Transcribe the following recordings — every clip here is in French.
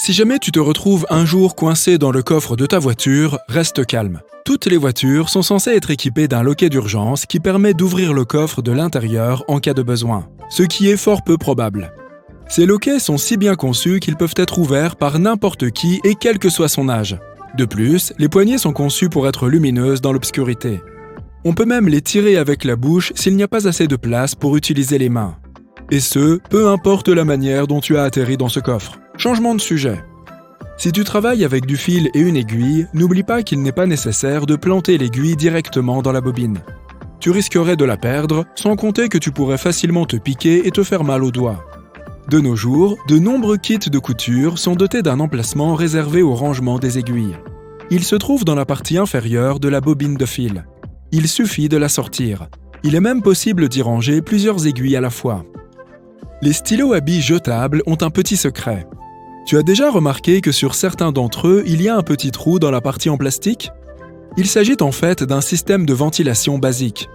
Si jamais tu te retrouves un jour coincé dans le coffre de ta voiture, reste calme. Toutes les voitures sont censées être équipées d'un loquet d'urgence qui permet d'ouvrir le coffre de l'intérieur en cas de besoin, ce qui est fort peu probable. Ces loquets sont si bien conçus qu'ils peuvent être ouverts par n'importe qui et quel que soit son âge. De plus, les poignées sont conçues pour être lumineuses dans l'obscurité. On peut même les tirer avec la bouche s'il n'y a pas assez de place pour utiliser les mains. Et ce, peu importe la manière dont tu as atterri dans ce coffre. Changement de sujet. Si tu travailles avec du fil et une aiguille, n'oublie pas qu'il n'est pas nécessaire de planter l'aiguille directement dans la bobine. Tu risquerais de la perdre, sans compter que tu pourrais facilement te piquer et te faire mal aux doigts. De nos jours, de nombreux kits de couture sont dotés d'un emplacement réservé au rangement des aiguilles. Il se trouve dans la partie inférieure de la bobine de fil. Il suffit de la sortir. Il est même possible d'y ranger plusieurs aiguilles à la fois. Les stylos à billes jetables ont un petit secret. Tu as déjà remarqué que sur certains d'entre eux, il y a un petit trou dans la partie en plastique ? Il s'agit en fait d'un système de ventilation basique.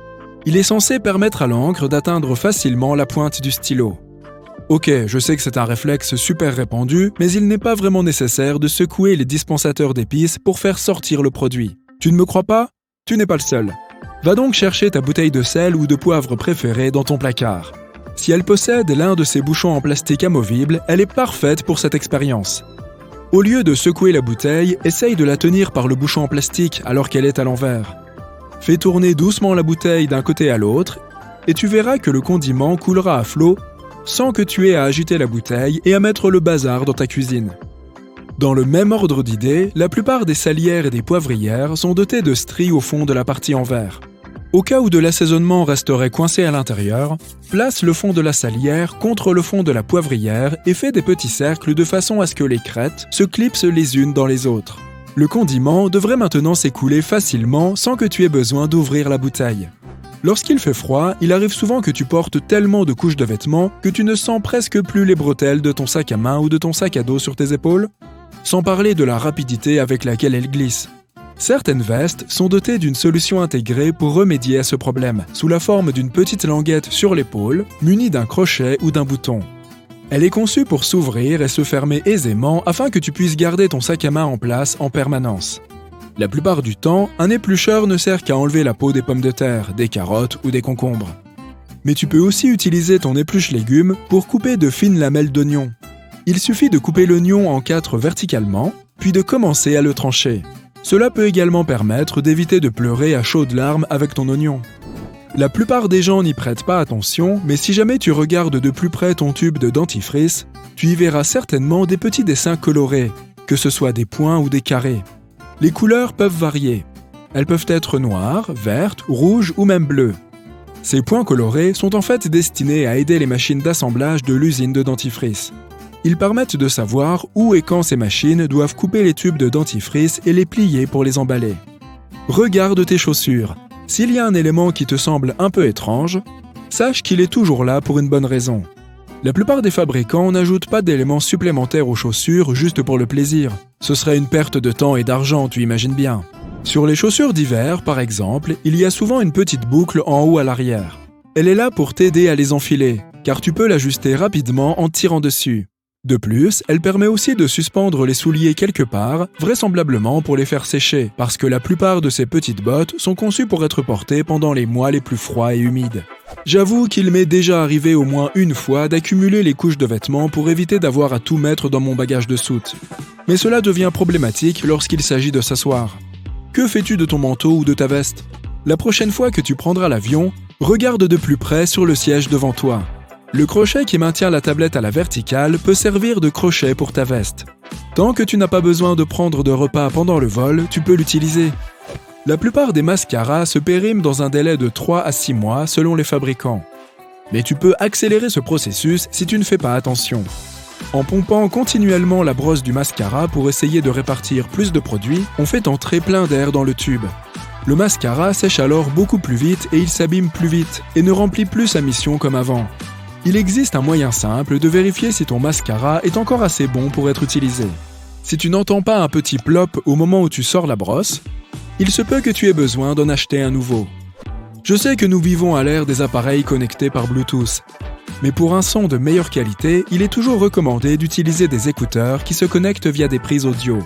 Il est censé permettre à l'encre d'atteindre facilement la pointe du stylo. Ok, je sais que c'est un réflexe super répandu, mais il n'est pas vraiment nécessaire de secouer les dispensateurs d'épices pour faire sortir le produit. Tu ne me crois pas ? Tu n'es pas le seul. Va donc chercher ta bouteille de sel ou de poivre préférée dans ton placard. Si elle possède l'un de ces bouchons en plastique amovible, elle est parfaite pour cette expérience. Au lieu de secouer la bouteille, essaye de la tenir par le bouchon en plastique alors qu'elle est à l'envers. Fais tourner doucement la bouteille d'un côté à l'autre et tu verras que le condiment coulera à flot sans que tu aies à agiter la bouteille et à mettre le bazar dans ta cuisine. Dans le même ordre d'idées, la plupart des salières et des poivrières sont dotées de stries au fond de la partie en verre. Au cas où de l'assaisonnement resterait coincé à l'intérieur, place le fond de la salière contre le fond de la poivrière et fais des petits cercles de façon à ce que les crêtes se clipsent les unes dans les autres. Le condiment devrait maintenant s'écouler facilement sans que tu aies besoin d'ouvrir la bouteille. Lorsqu'il fait froid, il arrive souvent que tu portes tellement de couches de vêtements que tu ne sens presque plus les bretelles de ton sac à main ou de ton sac à dos sur tes épaules, sans parler de la rapidité avec laquelle elles glissent. Certaines vestes sont dotées d'une solution intégrée pour remédier à ce problème, sous la forme d'une petite languette sur l'épaule, munie d'un crochet ou d'un bouton. Elle est conçue pour s'ouvrir et se fermer aisément afin que tu puisses garder ton sac à main en place en permanence. La plupart du temps, un éplucheur ne sert qu'à enlever la peau des pommes de terre, des carottes ou des concombres. Mais tu peux aussi utiliser ton épluche légumes pour couper de fines lamelles d'oignon. Il suffit de couper l'oignon en 4 verticalement, puis de commencer à le trancher. Cela peut également permettre d'éviter de pleurer à chaudes larmes avec ton oignon. La plupart des gens n'y prêtent pas attention, mais si jamais tu regardes de plus près ton tube de dentifrice, tu y verras certainement des petits dessins colorés, que ce soit des points ou des carrés. Les couleurs peuvent varier. Elles peuvent être noires, vertes, rouges ou même bleues. Ces points colorés sont en fait destinés à aider les machines d'assemblage de l'usine de dentifrice. Ils permettent de savoir où et quand ces machines doivent couper les tubes de dentifrice et les plier pour les emballer. Regarde tes chaussures. S'il y a un élément qui te semble un peu étrange, sache qu'il est toujours là pour une bonne raison. La plupart des fabricants n'ajoutent pas d'éléments supplémentaires aux chaussures juste pour le plaisir. Ce serait une perte de temps et d'argent, tu imagines bien. Sur les chaussures d'hiver, par exemple, il y a souvent une petite boucle en haut à l'arrière. Elle est là pour t'aider à les enfiler, car tu peux l'ajuster rapidement en tirant dessus. De plus, elle permet aussi de suspendre les souliers quelque part, vraisemblablement pour les faire sécher, parce que la plupart de ces petites bottes sont conçues pour être portées pendant les mois les plus froids et humides. J'avoue qu'il m'est déjà arrivé au moins une fois d'accumuler les couches de vêtements pour éviter d'avoir à tout mettre dans mon bagage de soute. Mais cela devient problématique lorsqu'il s'agit de s'asseoir. Que fais-tu de ton manteau ou de ta veste ? La prochaine fois que tu prendras l'avion, regarde de plus près sur le siège devant toi. Le crochet qui maintient la tablette à la verticale peut servir de crochet pour ta veste. Tant que tu n'as pas besoin de prendre de repas pendant le vol, tu peux l'utiliser. La plupart des mascaras se périment dans un délai de 3 à 6 mois selon les fabricants. Mais tu peux accélérer ce processus si tu ne fais pas attention. En pompant continuellement la brosse du mascara pour essayer de répartir plus de produits, on fait entrer plein d'air dans le tube. Le mascara sèche alors beaucoup plus vite et il s'abîme plus vite et ne remplit plus sa mission comme avant. Il existe un moyen simple de vérifier si ton mascara est encore assez bon pour être utilisé. Si tu n'entends pas un petit plop au moment où tu sors la brosse, il se peut que tu aies besoin d'en acheter un nouveau. Je sais que nous vivons à l'ère des appareils connectés par Bluetooth, Mais pour un son de meilleure qualité, il est toujours recommandé d'utiliser des écouteurs qui se connectent via des prises audio.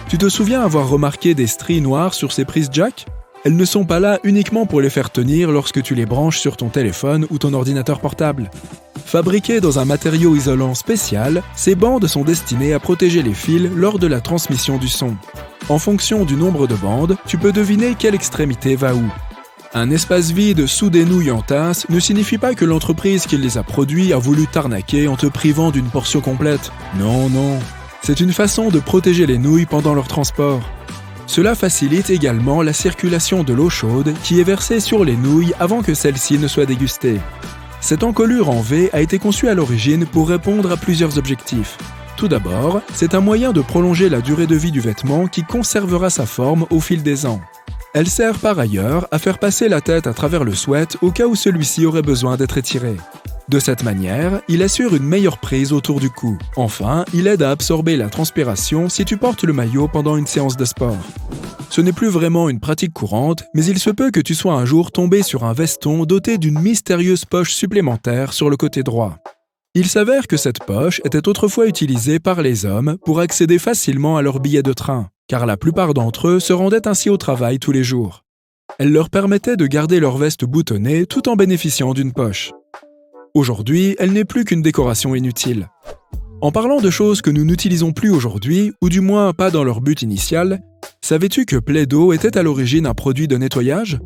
Tu te souviens avoir remarqué des stries noires sur ces prises jack ? Elles ne sont pas là uniquement pour les faire tenir lorsque tu les branches sur ton téléphone ou ton ordinateur portable. Fabriquées dans un matériau isolant spécial, ces bandes sont destinées à protéger les fils lors de la transmission du son. En fonction du nombre de bandes, tu peux deviner quelle extrémité va où. Un espace vide sous des nouilles en tasse ne signifie pas que l'entreprise qui les a produits a voulu t'arnaquer en te privant d'une portion complète. Non, non. C'est une façon de protéger les nouilles pendant leur transport. Cela facilite également la circulation de l'eau chaude qui est versée sur les nouilles avant que celles-ci ne soient dégustées. Cette encolure en V a été conçue à l'origine pour répondre à plusieurs objectifs. Tout d'abord, c'est un moyen de prolonger la durée de vie du vêtement qui conservera sa forme au fil des ans. Elle sert par ailleurs à faire passer la tête à travers le sweat au cas où celui-ci aurait besoin d'être étiré. De cette manière, il assure une meilleure prise autour du cou. Enfin, il aide à absorber la transpiration si tu portes le maillot pendant une séance de sport. Ce n'est plus vraiment une pratique courante, mais il se peut que tu sois un jour tombé sur un veston doté d'une mystérieuse poche supplémentaire sur le côté droit. Il s'avère que cette poche était autrefois utilisée par les hommes pour accéder facilement à leurs billets de train, car la plupart d'entre eux se rendaient ainsi au travail tous les jours. Elle leur permettait de garder leur veste boutonnée tout en bénéficiant d'une poche. Aujourd'hui, elle n'est plus qu'une décoration inutile. En parlant de choses que nous n'utilisons plus aujourd'hui, ou du moins pas dans leur but initial, savais-tu que Play-Doh était à l'origine un produit de nettoyage ?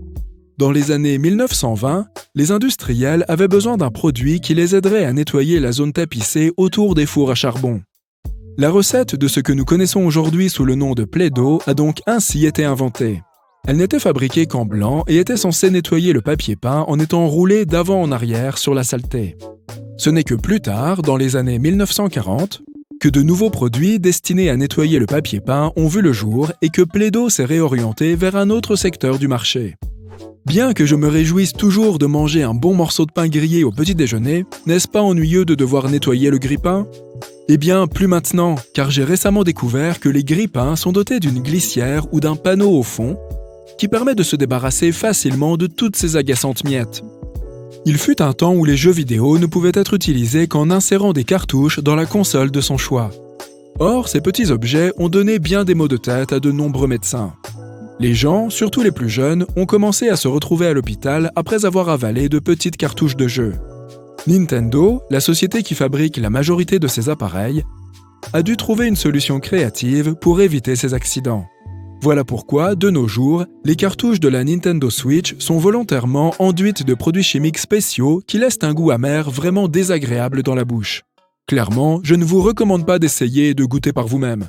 Dans les années 1920, les industriels avaient besoin d'un produit qui les aiderait à nettoyer la zone tapissée autour des fours à charbon. La recette de ce que nous connaissons aujourd'hui sous le nom de Play-Doh a donc ainsi été inventée. Elle n'était fabriquée qu'en blanc et était censée nettoyer le papier peint en étant roulée d'avant en arrière sur la saleté. Ce n'est que plus tard, dans les années 1940, que de nouveaux produits destinés à nettoyer le papier peint ont vu le jour et que Play-Doh s'est réorienté vers un autre secteur du marché. Bien que je me réjouisse toujours de manger un bon morceau de pain grillé au petit déjeuner, n'est-ce pas ennuyeux de devoir nettoyer le grille-pain ? Eh bien, plus maintenant, car j'ai récemment découvert que les grille-pains sont dotés d'une glissière ou d'un panneau au fond qui permet de se débarrasser facilement de toutes ces agaçantes miettes. Il fut un temps où les jeux vidéo ne pouvaient être utilisés qu'en insérant des cartouches dans la console de son choix. Or, ces petits objets ont donné bien des maux de tête à de nombreux médecins. Les gens, surtout les plus jeunes, ont commencé à se retrouver à l'hôpital après avoir avalé de petites cartouches de jeux. Nintendo, la société qui fabrique la majorité de ces appareils, a dû trouver une solution créative pour éviter ces accidents. Voilà pourquoi, de nos jours, les cartouches de la Nintendo Switch sont volontairement enduites de produits chimiques spéciaux qui laissent un goût amer vraiment désagréable dans la bouche. Clairement, je ne vous recommande pas d'essayer et de goûter par vous-même.